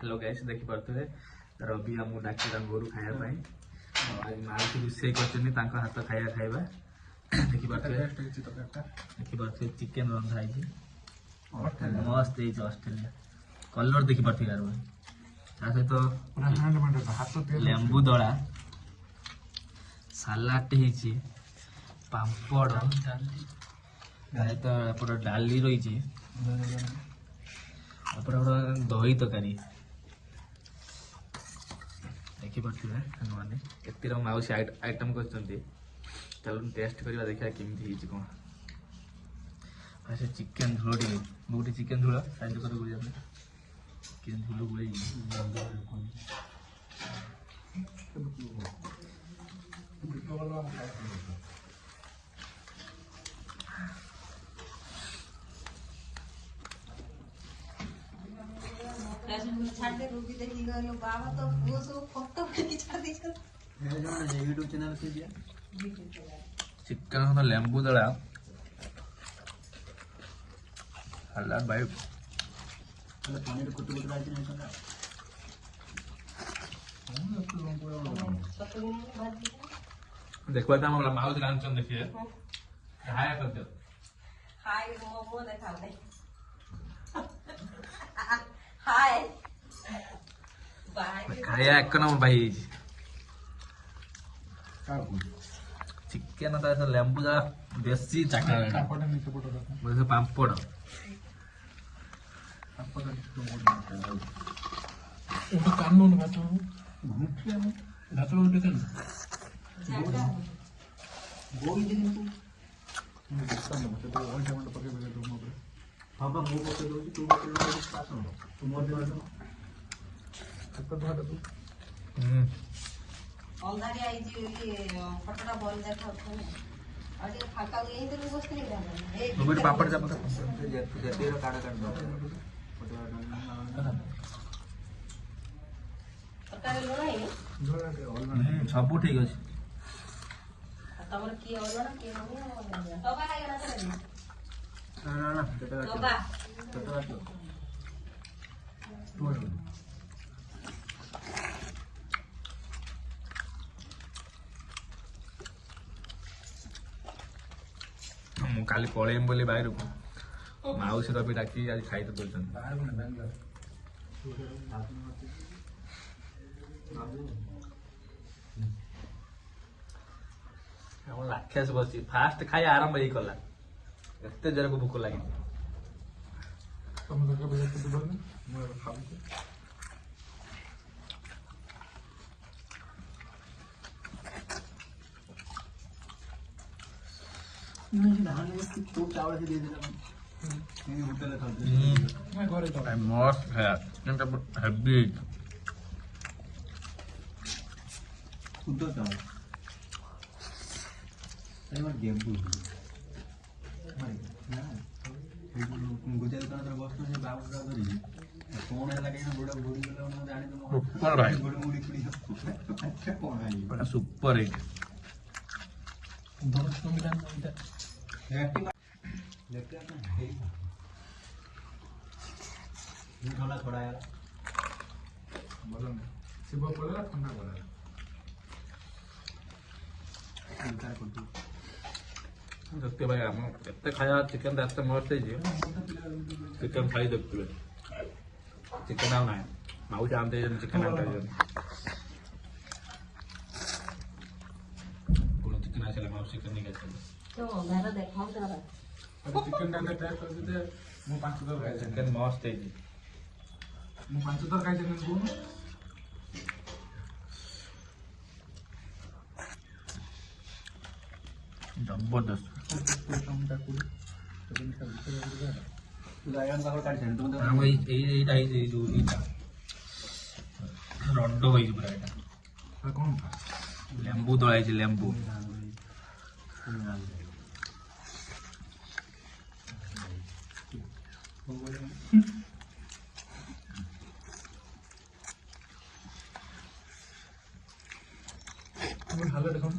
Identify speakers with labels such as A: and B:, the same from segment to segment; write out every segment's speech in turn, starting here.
A: hello guys देखि पारथुवे रवि हमू doctor गोरु खाया पाई आज माउसी रोषे करछनी तांको हाथ खाया खाइबा देखि पारथुवे चिकन रंधा है मस्त है ऑस्ट्रेलिया कलर देखि पारथुवे यार ता सहित लेंबू दड़ा सालाड है पापड़ तो डाली रही दही तरकारी देखिपे मैंने एतिर मौसी आइटम कर टेस्ट करवा देखा केमी कौन चिकेन झोल गोटे चिकेन झोल साइज कर चिकेन झोल गुड़े चिकन लेंबू दड़ा सलाद भाई देखो माउस रांधन देखिए हाय कर दो हाय मोमो देखा दे हाय खाया एक नंबर भाई चिकेन लेंबू जरा बेसी चाका पापड़ पापड़ सब ठीक अच्छे काली पलैम बोली बाहर को मौसी रवि डाकी आज खाई तो दौरान राक्षस बसी फास्ट खाई आरंभ ही कला एत जोर को भूक लगे मस्त है हेवी सुपर हिट थोड़ा यार शिव पड़ा ठंडा पड़ा देखते भाई आम एत खाया चिकेन एत मस्त चिकेन खाई देखते चिकेन आउ ना मौसी आनते चिकेन चिकेन आसला मौसी चिकेन नहीं चिकेन मस्त जबरदस्त रड कौन लेंबू दलाई लेंबू ভালো দেখুন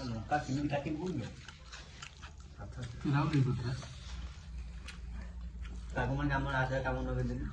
B: ଲଙ୍କା କେମିତି କାଟିକି ବୁଝିବେ
A: ରାଉଣ୍ଡ ହେଇପଡ଼ିଥିଲା
B: ତାକୁ ମାନେ ଆମର ଆଶା କାମ ନଗେଇଦେଲି